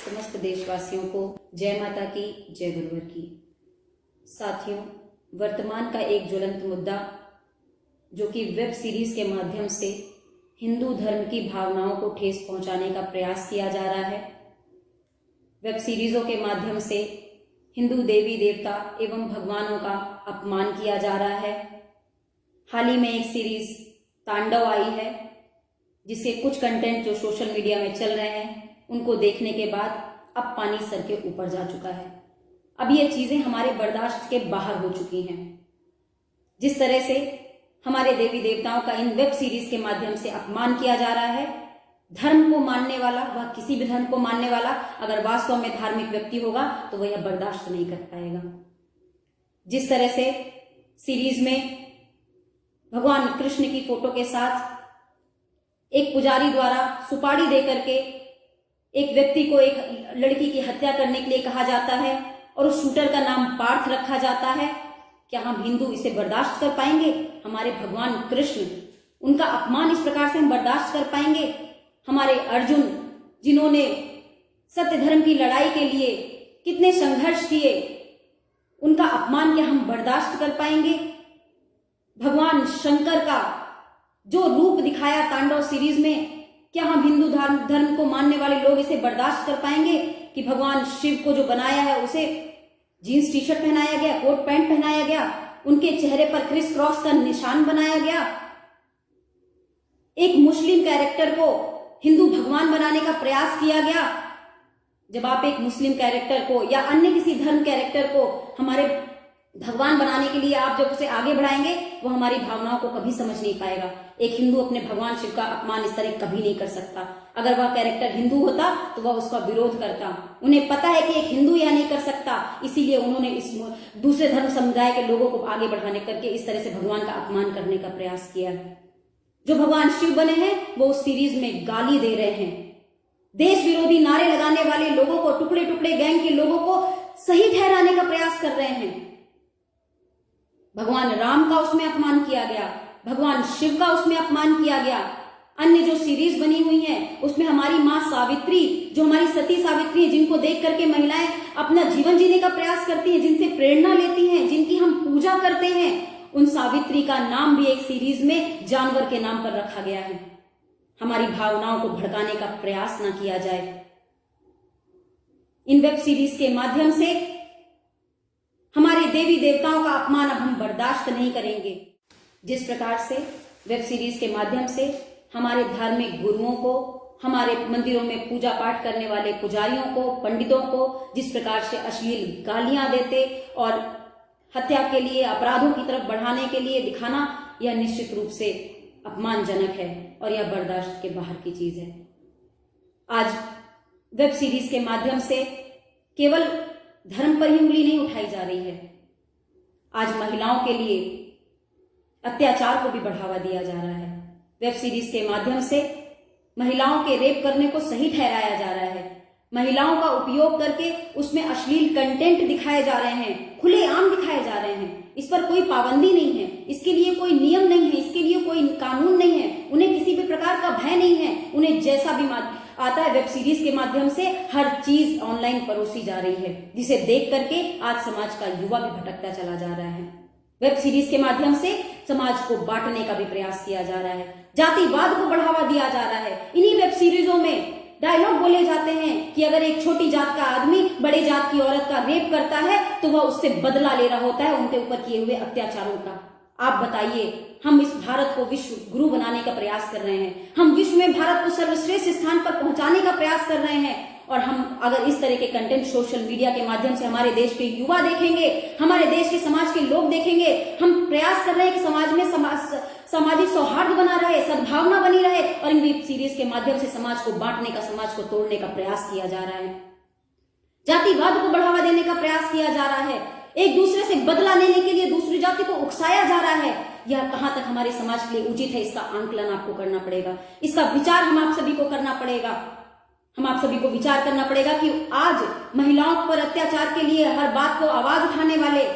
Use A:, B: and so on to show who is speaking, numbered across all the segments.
A: समस्त देशवासियों को जय माता की, जय गुरुवर की। साथियों, वर्तमान का एक ज्वलंत मुद्दा जो कि वेब सीरीज के माध्यम से हिंदू धर्म की भावनाओं को ठेस पहुंचाने का प्रयास किया जा रहा है। वेब सीरीजों के माध्यम से हिंदू देवी देवता एवं भगवानों का अपमान किया जा रहा है। हाल ही में एक सीरीज तांडव आई है, जिसके कुछ कंटेंट जो सोशल मीडिया में चल रहे हैं उनको देखने के बाद अब पानी सर के ऊपर जा चुका है। अब ये चीजें हमारे बर्दाश्त के बाहर हो चुकी हैं। जिस तरह से हमारे देवी देवताओं का इन वेब सीरीज के माध्यम से अपमान किया जा रहा है, धर्म को मानने वाला, वह किसी भी धर्म को मानने वाला अगर वास्तव में धार्मिक व्यक्ति होगा तो वह यह बर्दाश्त नहीं कर पाएगा। जिस तरह से सीरीज में भगवान कृष्ण की फोटो के साथ एक पुजारी द्वारा सुपारी देकर के एक व्यक्ति को एक लड़की की हत्या करने के लिए कहा जाता है और उस शूटर का नाम पार्थ रखा जाता है, क्या हम हिंदू इसे बर्दाश्त कर पाएंगे? हमारे भगवान कृष्ण, उनका अपमान इस प्रकार से हम बर्दाश्त कर पाएंगे? हमारे अर्जुन, जिन्होंने सत्य धर्म की लड़ाई के लिए कितने संघर्ष किए, उनका अपमान क्या हम बर्दाश्त कर पाएंगे? भगवान शंकर का जो रूप दिखाया तांडव सीरीज में, क्या हम हिंदू धर्म को मानने वाले लोग इसे बर्दाश्त कर पाएंगे कि भगवान शिव को जो बनाया है उसे जीन्स टी शर्ट पहनाया गया, कोट पैंट पहनाया गया, उनके चेहरे पर क्रिस क्रॉस का निशान बनाया गया, एक मुस्लिम कैरेक्टर को हिंदू भगवान बनाने का प्रयास किया गया। जब आप एक मुस्लिम कैरेक्टर को या अन्य किसी धर्म कैरेक्टर को हमारे भगवान बनाने के लिए आप जब उसे आगे बढ़ाएंगे, वो हमारी भावनाओं को कभी समझ नहीं पाएगा। एक हिंदू अपने भगवान शिव का अपमान इस तरह कभी नहीं कर सकता। अगर वह कैरेक्टर हिंदू होता तो वह उसका विरोध करता। उन्हें पता है कि एक हिंदू यह नहीं कर सकता, इसीलिए उन्होंने इस दूसरे धर्म समुदाय के लोगों को आगे बढ़ाने करके इस तरह से भगवान का अपमान करने का प्रयास किया। जो भगवान शिव बने हैं वो उस सीरीज में गाली दे रहे हैं, देश विरोधी नारे लगाने वाले लोगों को, टुकड़े टुकड़े गैंग के लोगों को सही ठहराने का प्रयास कर रहे हैं। भगवान राम का उसमें अपमान किया गया, भगवान शिव का उसमें अपमान किया गया। अन्य जो सीरीज बनी हुई है उसमें हमारी मां सावित्री, जो हमारी सती सावित्री है, जिनको देख करके महिलाएं अपना जीवन जीने का प्रयास करती हैं, जिनसे प्रेरणा लेती हैं, जिनकी हम पूजा करते हैं, उन सावित्री का नाम भी एक सीरीज में जानवर के नाम पर रखा गया है। हमारी भावनाओं को भड़काने का प्रयास ना किया जाए। इन वेब सीरीज के माध्यम से हमारे देवी देवताओं का अपमान अब हम बर्दाश्त नहीं करेंगे। जिस प्रकार से वेब सीरीज के माध्यम से हमारे धार्मिक गुरुओं को, हमारे मंदिरों में पूजा पाठ करने वाले पुजारियों को, पंडितों को जिस प्रकार से अश्लील गालियां देते और हत्या के लिए, अपराधों की तरफ बढ़ाने के लिए दिखाना, यह निश्चित रूप से अपमानजनक है और यह बर्दाश्त के बाहर की चीज है। आज वेब सीरीज के माध्यम से केवल धर्म पर ही उंगली नहीं उठाई जा रही है, आज महिलाओं के लिए अत्याचार को भी बढ़ावा दिया जा रहा है। वेब सीरीज के माध्यम से महिलाओं के रेप करने को सही ठहराया जा रहा है। महिलाओं का उपयोग करके उसमें अश्लील कंटेंट दिखाए जा रहे हैं, खुलेआम दिखाए जा रहे हैं। इस पर कोई पाबंदी नहीं है, इसके लिए कोई नियम नहीं है, इसके लिए कोई कानून नहीं है, उन्हें किसी भी प्रकार का भय नहीं है। उन्हें जैसा भी आता है वेब सीरीज के माध्यम से हर चीज ऑनलाइन परोसी जा रही है, जिसे देख करके आज समाज का युवा भी भटकता चला जा रहा है। वेब सीरीज के माध्यम से समाज को बांटने का भी प्रयास किया जा रहा है, जातिवाद को बढ़ावा दिया जा रहा है। इन्हीं वेब सीरीजों में डायलॉग बोले जाते हैं कि अगर एक छोटी जात का आदमी बड़े जात की औरत का रेप करता है तो वह उससे बदला ले रहा होता है उनके ऊपर किए हुए अत्याचारों का। आप बताइए, हम इस भारत को विश्व गुरु बनाने का प्रयास कर रहे हैं, हम विश्व में भारत को सर्वश्रेष्ठ स्थान पर पहुंचाने का प्रयास कर रहे हैं, और हम अगर इस तरह के कंटेंट सोशल मीडिया के माध्यम से हमारे देश के युवा देखेंगे, हमारे देश के समाज के लोग देखेंगे, हम प्रयास कर रहे हैं कि समाज में सामाजिक सौहार्द बना रहे, सद्भावना बनी रहे, और इन वेब सीरीज के माध्यम से समाज को बांटने का, समाज को तोड़ने का प्रयास किया जा रहा है, जातिवाद को बढ़ावा देने का प्रयास किया जा रहा है, एक दूसरे से बदला लेने के लिए दूसरी जाति को उकसाया जा रहा है। यह कहां तक हमारे समाज के लिए उचित है, इसका आंकलन आपको करना पड़ेगा, इसका विचार हम आप सभी को करना पड़ेगा। हम आप सभी को विचार करना पड़ेगा कि आज महिलाओं पर अत्याचार के लिए हर बात को आवाज उठाने वाले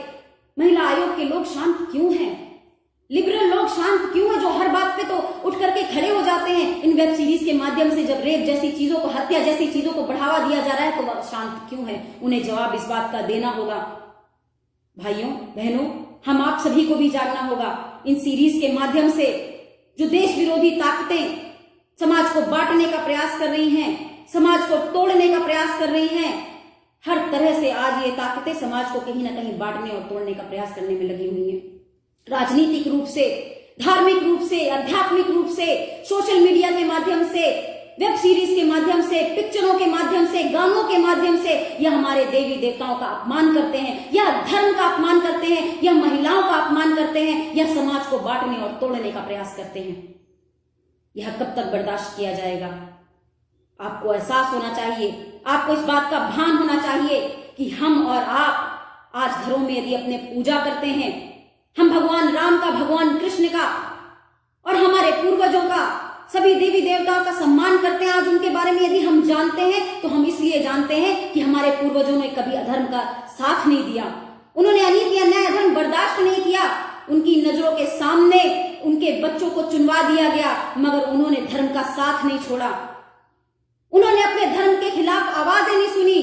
A: महिला आयोग के लोग शांत क्यों हैं? लिबरल लोग शांत क्यों है, जो हर बात पे तो उठ करके खड़े हो जाते हैं। इन वेब सीरीज के माध्यम से जब रेप जैसी चीजों को, हत्या जैसी चीजों को बढ़ावा दिया जा रहा है, तो वह शांत क्यों है? उन्हें जवाब इस बात का देना होगा। भाइयों बहनों, हम आप सभी को भी जागना होगा। इन सीरीज के माध्यम से जो देश विरोधी ताकतें समाज को बांटने का प्रयास कर रही हैं, समाज को तोड़ने का प्रयास कर रही हैं, हर तरह से आज ये ताकतें समाज को कहीं ना कहीं बांटने और तोड़ने का प्रयास करने में लगी हुई हैं। राजनीतिक रूप से, धार्मिक रूप से, आध्यात्मिक रूप से, सोशल मीडिया के माध्यम से, वेब सीरीज के माध्यम से, पिक्चरों के माध्यम से, गानों के माध्यम से यह हमारे देवी देवताओं का अपमान करते हैं, यह धर्म का अपमान करते हैं, यह महिलाओं का अपमान करते हैं, यह समाज को बांटने और तोड़ने का प्रयास करते हैं। यह कब तक बर्दाश्त किया जाएगा? आपको एहसास होना चाहिए, आपको इस बात का भान होना चाहिए कि हम और आप आज घरों में यदि अपने पूजा करते हैं, हम भगवान राम का, भगवान कृष्ण का और हमारे पूर्वजों का, सभी देवी देवताओं का सम्मान करते हैं, आज उनके बारे में यदि हम जानते हैं तो हम इसलिए जानते हैं कि हमारे पूर्वजों ने कभी अधर्म का साथ नहीं दिया, उन्होंने अनीति अन्याय अधर्म बर्दाश्त नहीं किया। उनकी नजरों के सामने उनके बच्चों को चुनवा दिया गया, मगर उन्होंने धर्म का साथ नहीं छोड़ा। उन्होंने अपने धर्म के खिलाफ आवाजें नहीं सुनी,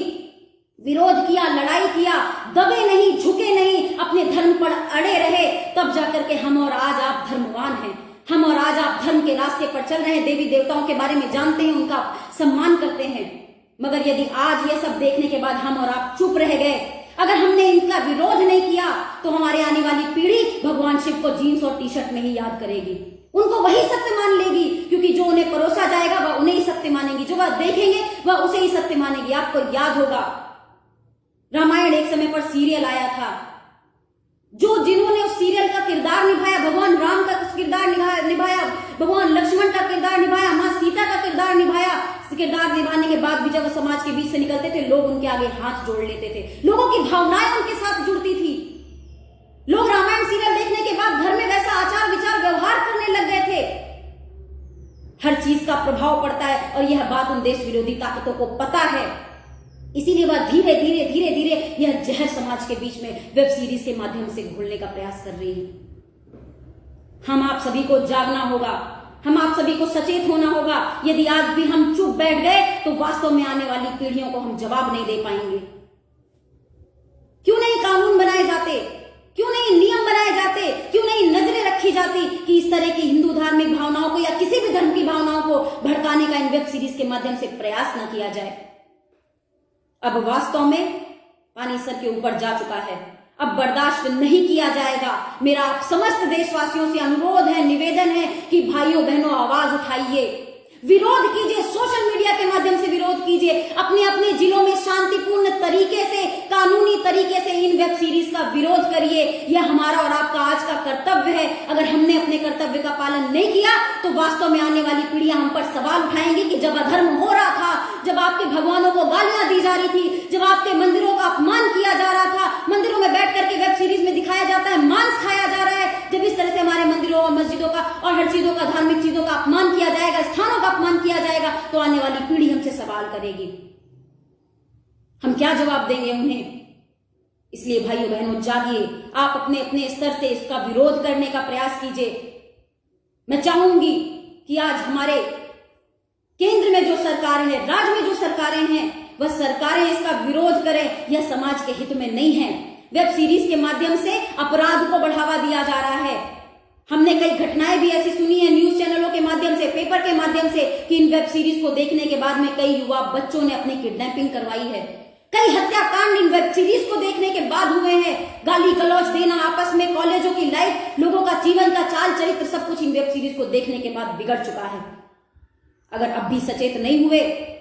A: विरोध किया, लड़ाई किया, दबे नहीं, झुके नहीं, अपने धर्म पर अड़े रहे। तब जाकर के हम और आज आप धर्मवान हैं, हम और आज आप धर्म के रास्ते पर चल रहे हैं, देवी देवताओं के बारे में जानते हैं, उनका सम्मान करते हैं। मगर यदि आज ये सब देखने के बाद हम और आप चुप रह गए, अगर हमने इनका विरोध नहीं किया, तो हमारे आने वाली पीढ़ी भगवान शिव को जीन्स और टी शर्ट में ही याद करेगी। उनको वही सत्य मान लेगी, क्योंकि जो उन्हें परोसा जाएगा वह उन्हें ही सत्य मानेगी, जो वह देखेंगे वह उसे ही सत्य मानेगी। आपको याद होगा रामायण एक समय पर सीरियल आया था, जिन्होंने उस सीरियल का किरदार निभाया, भगवान राम का किरदार निभाया, भगवान लक्ष्मण का किरदार निभाया, मां सीता का किरदार निभाया। किरदार निभाने के बाद भी जब समाज के बीच से निकलते थे, लोग उनके आगे हाथ जोड़ लेते थे, लोगों की भावनाएं उनके साथ जुड़ती थी। लोग रामायण सीरियल देखने के बाद घर में वैसा आचार विचार व्यवहार करने लग गए थे। हर चीज का प्रभाव पड़ता है और यह बात उन देश विरोधी ताकतों को पता है, इसीलिए वह धीरे धीरे धीरे धीरे यह जहर समाज के बीच में वेब सीरीज के माध्यम से घोलने का प्रयास कर रही है। हम आप सभी को जागना होगा, हम आप सभी को सचेत होना होगा। यदि आज भी हम चुप बैठ गए तो वास्तव में आने वाली पीढ़ियों को हम जवाब नहीं दे पाएंगे। क्यों नहीं कानून बनाए जाते, क्यों नहीं नियम बनाए जाते, क्यों नहीं नजरें रखी जाती कि इस तरह की हिंदू धार्मिक भावनाओं को या किसी भी धर्म की भावनाओं को भड़काने का इन वेब सीरीज के माध्यम से प्रयास न किया जाए। अब वास्तव में पानी सर के ऊपर जा चुका है, अब बर्दाश्त नहीं किया जाएगा। मेरा आप समस्त देशवासियों से अनुरोध है, निवेदन है कि भाइयों बहनों आवाज उठाइए, विरोध कीजिए, सोशल मीडिया के माध्यम से विरोध कीजिए, अपने अपने जिलों में शांतिपूर्ण तरीके से, कानूनी तरीके से इन वेब सीरीज का विरोध करिए। यह हमारा और आपका आज का कर्तव्य है। अगर हमने अपने कर्तव्य का पालन नहीं किया तो वास्तव में आने वाली पीढ़ियां हम पर सवाल उठाएंगी कि जब अधर्म हो रहा था, जब आपके भगवानों को गालियां दी जा रही थी, जब आपके मंदिरों का अपमान किया जा रहा था, मंदिरों में बैठ करके वेब सीरीज में दिखाया जाता है मांस खाया जा रहा है, जब इस तरह से हमारे मंदिरों और मस्जिदों का और हर चीजों का, धार्मिक चीजों का अपमान किया जाएगा, स्थानों का अपमान किया जाएगा, तो आने वाली पीढ़ी हमसे सवाल करेगी, हम क्या जवाब देंगे उन्हें। इसलिए भाइयों बहनों जागिए, आप अपने अपने स्तर से इसका विरोध करने का प्रयास कीजिए। मैं चाहूंगी कि आज हमारे केंद्र में जो सरकार है, राज्य में जो सरकारें हैं, वह सरकारें इसका विरोध करें। यह समाज के हित में नहीं है। वेब सीरीज के माध्यम से अपराध को बढ़ावा दिया जा रहा है। हमने कई घटनाएं भी ऐसी सुनी है न्यूज चैनलों के माध्यम से, पेपर के माध्यम से, कि इन वेब सीरीज को देखने के बाद में कई युवा बच्चों ने अपनी किडनैपिंग करवाई है, कई हत्याकांड इन वेब सीरीज को देखने के बाद हुए हैं। गाली गलौज देना आपस में, कॉलेजों की लाइफ, लोगों का जीवन का चाल चरित्र, सब कुछ इन वेब सीरीज को देखने के बाद बिगड़ चुका है। अगर अब भी सचेत नहीं हुए,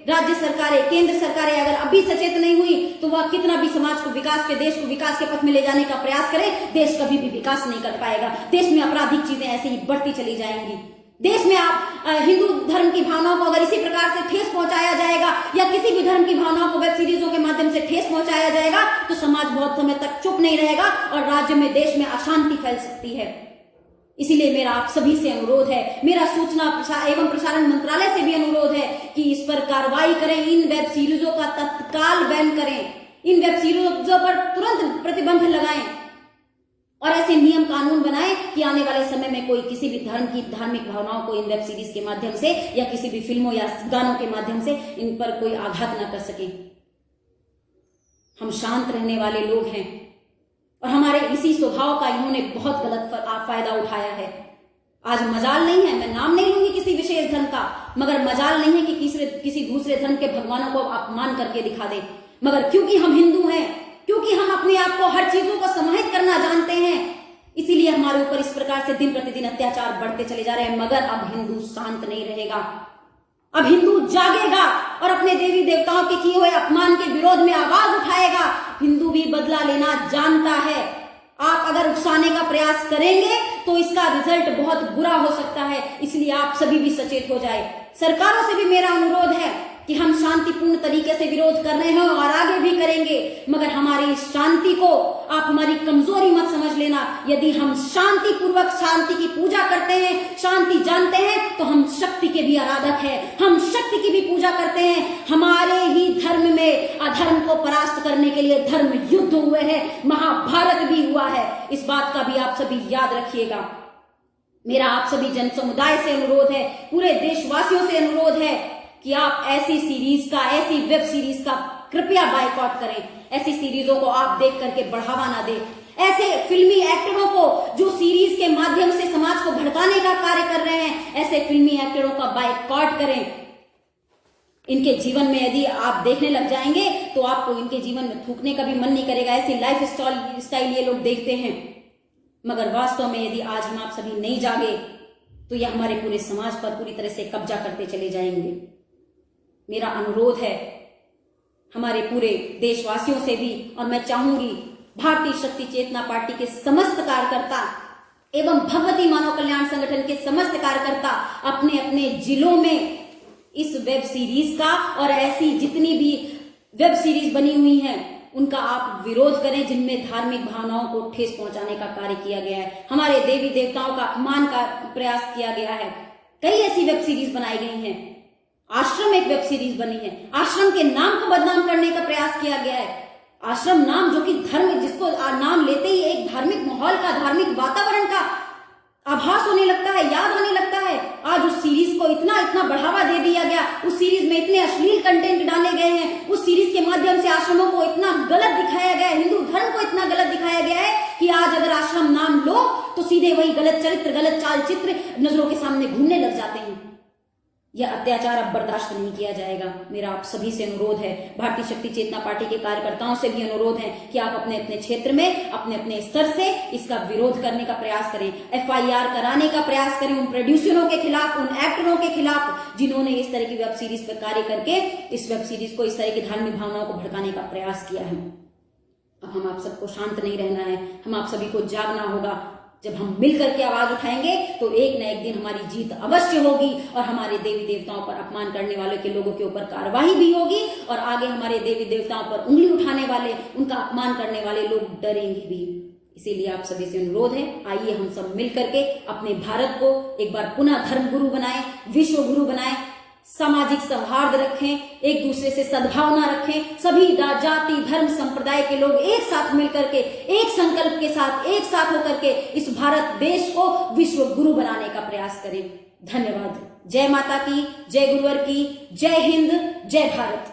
A: राज्य सरकारें, केंद्र सरकारें अगर अब भी सचेत नहीं हुई, तो वह कितना भी समाज को, विकास के, देश को विकास के पथ में ले जाने का प्रयास करे, देश कभी भी विकास नहीं कर पाएगा। देश में आपराधिक चीजें ऐसे ही बढ़ती चली जाएंगी। देश में आप हिंदू धर्म की भावनाओं को अगर इसी प्रकार से ठेस पहुंचाया जाएगा, या किसी भी धर्म की भावनाओं को वेब सीरीजों के माध्यम से ठेस पहुंचाया जाएगा, तो समाज बहुत समय तक चुप नहीं रहेगा और राज्य में, देश में अशांति फैल सकती है। इसीलिए मेरा आप सभी से अनुरोध है, मेरा सूचना एवं प्रसारण मंत्रालय से भी अनुरोध है कि इस पर कार्रवाई करें, इन वेब सीरीजों का तत्काल बैन करें, इन वेब सीरीजों पर तुरंत प्रतिबंध लगाएं। और ऐसे नियम कानून बनाए कि आने वाले समय में कोई किसी भी धर्म की धार्मिक भावनाओं को इन वेब सीरीज के माध्यम से या किसी भी फिल्मों या गानों के माध्यम से इन पर कोई आघात ना कर सके। हम शांत रहने वाले लोग हैं और हमारे इसी स्वभाव का इन्होंने बहुत गलत फायदा उठाया है। आज मजाल नहीं है, मैं नाम नहीं लूंगी किसी विशेष धर्म का, मगर मजाल नहीं है कि किसी दूसरे धर्म के भगवानों को अपमान करके दिखा दे, मगर क्योंकि हम हिंदू हैं, क्योंकि हम अपने आप को हर चीजों को समाहित करना जानते हैं, इसीलिए हमारे ऊपर इस प्रकार से दिन प्रतिदिन अत्याचार बढ़ते चले जा रहे हैं। मगर अब हिंदू शांत नहीं रहेगा, अब हिंदू जागेगा और अपने देवी देवताओं के किए हुए अपमान के विरोध में आवाज उठाएगा। हिंदू भी बदला लेना जानता है। आप अगर उकसाने का प्रयास करेंगे तो इसका रिजल्ट बहुत बुरा हो सकता है, इसलिए आप सभी भी सचेत हो जाए। सरकारों से भी मेरा अनुरोध है कि हम शांतिपूर्ण तरीके से विरोध कर रहे हैं और आगे भी करेंगे, मगर हमारी इस शांति को आप हमारी कमजोरी मत समझ लेना। यदि हम शांतिपूर्वक शांति की पूजा करते हैं, शांति जानते हैं, तो हम शक्ति के भी आराधक हैं, हम शक्ति की भी पूजा करते हैं। हमारे ही धर्म में अधर्म को परास्त करने के लिए धर्म युद्ध हुए हैं, महाभारत भी हुआ है। इस बात का भी आप सभी याद रखिएगा। मेरा आप सभी जन समुदाय से अनुरोध है, पूरे देशवासियों से अनुरोध है कि आप ऐसी सीरीज का, ऐसी वेब सीरीज का कृपया बायकॉट करें। ऐसी सीरीजों को आप देख करके बढ़ावा ना दें। ऐसे फिल्मी एक्टरों को जो सीरीज के माध्यम से समाज को भड़काने का कार्य कर रहे हैं, ऐसे फिल्मी एक्टरों का बायकॉट करें। इनके जीवन में यदि आप देखने लग जाएंगे तो आपको इनके जीवन में थूकने का भी मन नहीं करेगा। ऐसी लाइफ स्टाइल ये लोग देखते हैं, मगर वास्तव में यदि आज हम आप सभी नहीं जागे तो यह हमारे पूरे समाज पर पूरी तरह से कब्जा करते चले जाएंगे। मेरा अनुरोध है हमारे पूरे देशवासियों से भी, और मैं चाहूंगी भारतीय शक्ति चेतना पार्टी के समस्त कार्यकर्ता एवं भगवती मानव कल्याण संगठन के समस्त कार्यकर्ता अपने अपने जिलों में इस वेब सीरीज का और ऐसी जितनी भी वेब सीरीज बनी हुई हैं उनका आप विरोध करें जिनमें धार्मिक भावनाओं को ठेस पहुंचाने का कार्य किया गया है, हमारे देवी देवताओं का अपमान का प्रयास किया गया है। कई ऐसी वेब सीरीज बनाई गई हैं। आश्रम एक वेब सीरीज बनी है, आश्रम के नाम को बदनाम करने का प्रयास किया गया है। आश्रम नाम जो कि धर्म, जिसको नाम लेते ही एक धार्मिक माहौल का, धार्मिक वातावरण का आभास होने लगता है, याद आने लगता है। आज उस सीरीज को इतना बढ़ावा दे दिया गया, उस सीरीज में इतने अश्लील कंटेंट डाले गए हैं, उस सीरीज के माध्यम से आश्रमों को इतना गलत दिखाया गया है, हिंदू धर्म को इतना गलत दिखाया गया है कि आज अगर आश्रम नाम लो तो सीधे वही गलत चरित्र, गलत चाल चित्र नजरों के सामने घूमने लग जाते हैं। यह अत्याचार अब बर्दाश्त नहीं किया जाएगा। मेरा आप सभी से अनुरोध है, भारतीय शक्ति चेतना पार्टी के कार्यकर्ताओं से भी अनुरोध है कि आप अपने अपने क्षेत्र में, अपने अपने स्तर से इसका विरोध करने का प्रयास करें, FIR कराने का प्रयास करें उन प्रोड्यूसरों के खिलाफ, उन एक्टरों के खिलाफ जिन्होंने इस तरह की वेब सीरीज पर कार्य करके इस वेब सीरीज को, इस तरह की धार्मिक भावनाओं को भड़काने का प्रयास किया है। अब हम आप सबको शांत नहीं रहना है, हम आप सभी को जागना होगा। जब हम मिलकर के आवाज उठाएंगे तो एक न एक दिन हमारी जीत अवश्य होगी और हमारे देवी देवताओं पर अपमान करने वाले के लोगों के ऊपर कार्रवाई भी होगी और आगे हमारे देवी देवताओं पर उंगली उठाने वाले, उनका अपमान करने वाले लोग डरेंगे भी। इसीलिए आप सभी से अनुरोध है, आइए हम सब मिल करके अपने भारत को एक बार पुनः धर्म गुरु बनाएं, विश्व गुरु बनाएं, सामाजिक सौहार्द रखें, एक दूसरे से सद्भावना रखें, सभी जाति धर्म संप्रदाय के लोग एक साथ मिलकर के, एक संकल्प के साथ, एक साथ होकर के इस भारत देश को विश्व गुरु बनाने का प्रयास करें। धन्यवाद। जय माता की, जय गुरुवर की, जय हिंद, जय भारत।